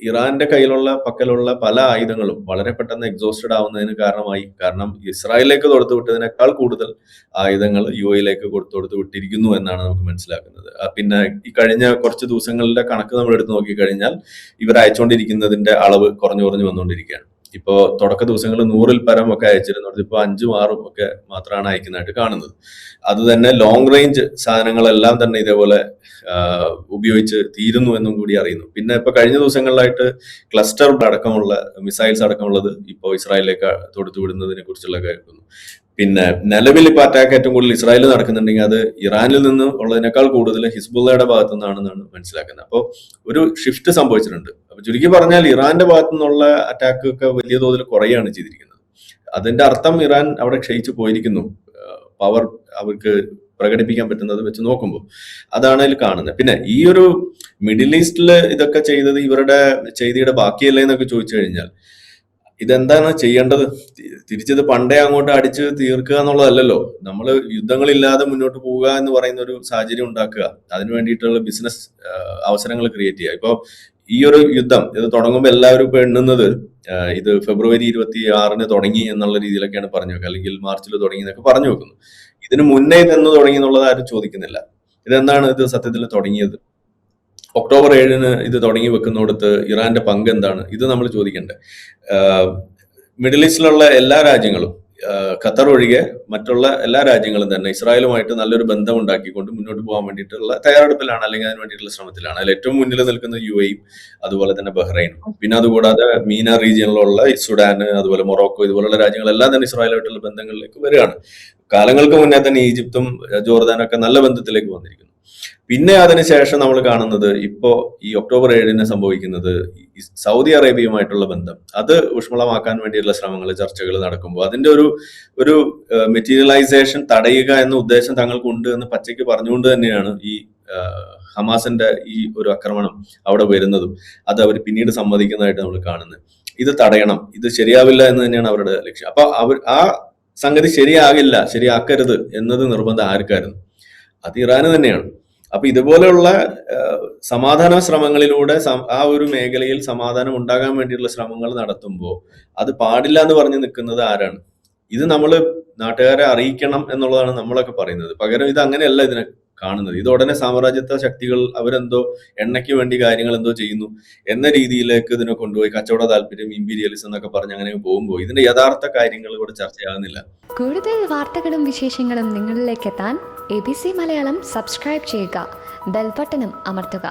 ഇറാന്റെ പക്കലുള്ള പല ആയുധങ്ങളും വളരെ പെട്ടെന്ന് എക്സോസ്റ്റഡ് ആവുന്നതിന് കാരണമായി. കാരണം ഇസ്രായേലിലേക്ക് വിട്ടതിനേക്കാൾ കൂടുതൽ ആയുധങ്ങൾ UAE കൊടുത്തു വിട്ടിരിക്കുന്നു എന്നാണ് നമുക്ക് മനസ്സിലാക്കുന്നത്. പിന്നെ ഈ കഴിഞ്ഞ കുറച്ച് ദിവസങ്ങളുടെ കണക്ക് നമ്മൾ എടുത്തു നോക്കിക്കഴിഞ്ഞാൽ ഇവർ അയച്ചുകൊണ്ടിരിക്കുന്നതിന്റെ അളവ് കുറഞ്ഞു വന്നുകൊണ്ടിരിക്കുകയാണ്. ഇപ്പോ തുടക്ക ദിവസങ്ങളിൽ 100-ൽ പരം ഒക്കെ അയച്ചിരുന്നത് ഇപ്പൊ 5-ഉം 6-ഉം ഒക്കെ മാത്രമാണ് അയക്കുന്നതായിട്ട് കാണുന്നത്. അത് തന്നെ ലോങ് റേഞ്ച് സാധനങ്ങളെല്ലാം തന്നെ ഇതേപോലെ ഉപയോഗിച്ച് തീരുന്നു എന്നും കൂടി അറിയുന്നു. പിന്നെ ഇപ്പൊ കഴിഞ്ഞ ദിവസങ്ങളിലായിട്ട് ക്ലസ്റ്റർ അടക്കമുള്ള മിസൈൽസ് അടക്കമുള്ളത് ഇപ്പോൾ ഇസ്രായേലിലേക്ക് തൊടുത്തുവിടുന്നതിനെ കുറിച്ചുള്ള കേൾക്കുന്നു. പിന്നെ നിലവിൽ ഇപ്പൊ അറ്റാക്ക് ഏറ്റവും കൂടുതൽ ഇസ്രായേലിൽ നടക്കുന്നുണ്ടെങ്കിൽ അത് ഇറാനിൽ നിന്ന് ഉള്ളതിനേക്കാൾ കൂടുതൽ ഹിസ്ബുള്ളയുടെ ഭാഗത്തു നിന്നാണെന്നാണ് മനസ്സിലാക്കുന്നത്. അപ്പോൾ ഒരു ഷിഫ്റ്റ് സംഭവിച്ചിട്ടുണ്ട്. അപ്പൊ ചുരുക്കി പറഞ്ഞാൽ ഇറാന്റെ ഭാഗത്തു നിന്നുള്ള അറ്റാക്ക് ഒക്കെ വലിയ തോതിൽ കുറയാണ് ചെയ്തിരിക്കുന്നത്. അതിന്റെ അർത്ഥം ഇറാൻ അവിടെ ക്ഷയിച്ചു പോയിരിക്കുന്നു. പവർ അവർക്ക് പ്രകടിപ്പിക്കാൻ പറ്റുന്നത് വെച്ച് നോക്കുമ്പോൾ അതാണ് ഇതിൽ കാണുന്നത്. പിന്നെ ഈ ഒരു മിഡിൽ ഈസ്റ്റില് ഇതൊക്കെ ചെയ്തത് ഇവരുടെ ചെയ്തിയുടെ ബാക്കിയല്ലേ എന്നൊക്കെ ചോദിച്ചു കഴിഞ്ഞാൽ ഇതെന്താണ് ചെയ്യേണ്ടത്? തിരിച്ചത് പണ്ടേ അങ്ങോട്ട് അടിച്ച് തീർക്കുക എന്നുള്ളതല്ലല്ലോ. നമ്മൾ യുദ്ധങ്ങളില്ലാതെ മുന്നോട്ട് പോവുക എന്ന് പറയുന്ന ഒരു സാഹചര്യം ഉണ്ടാക്കുക, അതിനു വേണ്ടിയിട്ടുള്ള ബിസിനസ് അവസരങ്ങൾ ക്രിയേറ്റ് ചെയ്യുക. ഇപ്പോൾ ഈ ഒരു യുദ്ധം ഇത് തുടങ്ങുമ്പോൾ എല്ലാവരും ഇപ്പൊ എണ്ണുന്നത് ഇത് ഫെബ്രുവരി 26-ന് തുടങ്ങി എന്നുള്ള രീതിയിലൊക്കെയാണ് പറഞ്ഞു വെക്കുക, അല്ലെങ്കിൽ മാർച്ചിൽ തുടങ്ങി എന്നൊക്കെ പറഞ്ഞു വെക്കുന്നു. ഇതിന് മുന്നേ ഇതെന്ന് തുടങ്ങി എന്നുള്ളത് ആരും ചോദിക്കുന്നില്ല. ഇതെന്താണ് ഇത് സത്യത്തിൽ തുടങ്ങിയത്? ഒക്ടോബർ 7-ന് ഇത് തുടങ്ങി വെക്കുന്നിടത്ത് ഇറാന്റെ പങ്ക് എന്താണ്? ഇത് നമ്മൾ ചോദിക്കണ്ടേ? മിഡിൽ ഈസ്റ്റിലുള്ള എല്ലാ രാജ്യങ്ങളും, ഖത്തർ ഒഴികെ മറ്റുള്ള എല്ലാ രാജ്യങ്ങളും തന്നെ ഇസ്രായേലുമായിട്ട് നല്ലൊരു ബന്ധം ഉണ്ടാക്കിക്കൊണ്ട് മുന്നോട്ട് പോകാൻ വേണ്ടിയിട്ടുള്ള തയ്യാറെടുപ്പിലാണ്, അല്ലെങ്കിൽ അതിന് വേണ്ടിയിട്ടുള്ള ശ്രമത്തിലാണ്. അതിൽ ഏറ്റവും മുന്നിൽ നിൽക്കുന്ന UAE, അതുപോലെ തന്നെ ബഹ്റൈനും. പിന്നെ അതുകൂടാതെ മീന റീജിയനിലുള്ള സുഡാൻ, അതുപോലെ മൊറോക്കോ, ഇതുപോലുള്ള രാജ്യങ്ങളെല്ലാം തന്നെ ഇസ്രായേലുമായിട്ടുള്ള ബന്ധങ്ങളിലേക്ക് വരികയാണ്. കാലങ്ങൾക്ക് മുന്നേ തന്നെ ഈജിപ്തും ജോർദാനും ഒക്കെ നല്ല ബന്ധത്തിലേക്ക് വന്നിരിക്കുന്നു. പിന്നെ അതിനുശേഷം നമ്മൾ കാണുന്നത് ഇപ്പോ ഈ ഒക്ടോബർ 7-ന് സംഭവിക്കുന്നത് സൗദി അറേബ്യയുമായിട്ടുള്ള ബന്ധം അത് ഊഷ്മളമാക്കാൻ വേണ്ടിയുള്ള ശ്രമങ്ങൾ, ചർച്ചകൾ നടക്കുമ്പോൾ അതിന്റെ ഒരു മെറ്റീരിയലൈസേഷൻ തടയുക എന്ന ഉദ്ദേശം തങ്ങൾക്കുണ്ട് എന്ന് പച്ചയ്ക്ക് പറഞ്ഞുകൊണ്ട് തന്നെയാണ് ഈ ഹമാസിന്റെ ഈ ഒരു ആക്രമണം അവിടെ വരുന്നതും അത് അവർ പിന്നീട് സമ്മതിക്കുന്നതായിട്ട് നമ്മൾ കാണുന്നത്. ഇത് തടയണം, ഇത് ശരിയാവില്ല എന്ന് തന്നെയാണ് അവരുടെ ലക്ഷ്യം. അപ്പൊ ആ സംഗതി ശരിയാക്കരുത് എന്നത് നിർബന്ധം ആർക്കായിരുന്നു? അത് ഇറാന് തന്നെയാണ്. അപ്പൊ ഇതുപോലെയുള്ള സമാധാന ശ്രമങ്ങളിലൂടെ ആ ഒരു മേഖലയിൽ സമാധാനം ഉണ്ടാകാൻ വേണ്ടിയിട്ടുള്ള ശ്രമങ്ങൾ നടത്തുമ്പോൾ അത് പാടില്ല എന്ന് പറഞ്ഞു നിൽക്കുന്നത് ആരാണ്? ഇത് നമ്മൾ നാട്ടുകാരെ അറിയിക്കണം എന്നുള്ളതാണ് നമ്മളൊക്കെ പറയുന്നത്. പകരം ഇത് അങ്ങനെയല്ല ഇതിനെ കാണുന്നത്. ഇത് ഉടനെ സാമ്രാജ്യത്വ ശക്തികൾ അവരെന്തോ എണ്ണയ്ക്ക് വേണ്ടി കാര്യങ്ങൾ എന്തോ ചെയ്യുന്നു എന്ന രീതിയിലേക്ക് ഇതിനെ കൊണ്ടുപോയി കച്ചവട താല്പര്യം, ഇമ്പീരിയലിസം എന്നൊക്കെ പറഞ്ഞ് അങ്ങനെ പോകുമ്പോൾ ഇതിന്റെ യഥാർത്ഥ കാര്യങ്ങൾ ഇവിടെ ചർച്ചയാകുന്നില്ല. കൂടുതൽ വാർത്തകളും വിശേഷങ്ങളും നിങ്ങളിലേക്ക് എത്താൻ ABC മലയാളം സബ്സ്ക്രൈബ് ചെയ്യുക, ബെൽ ബട്ടണും അമർത്തുക.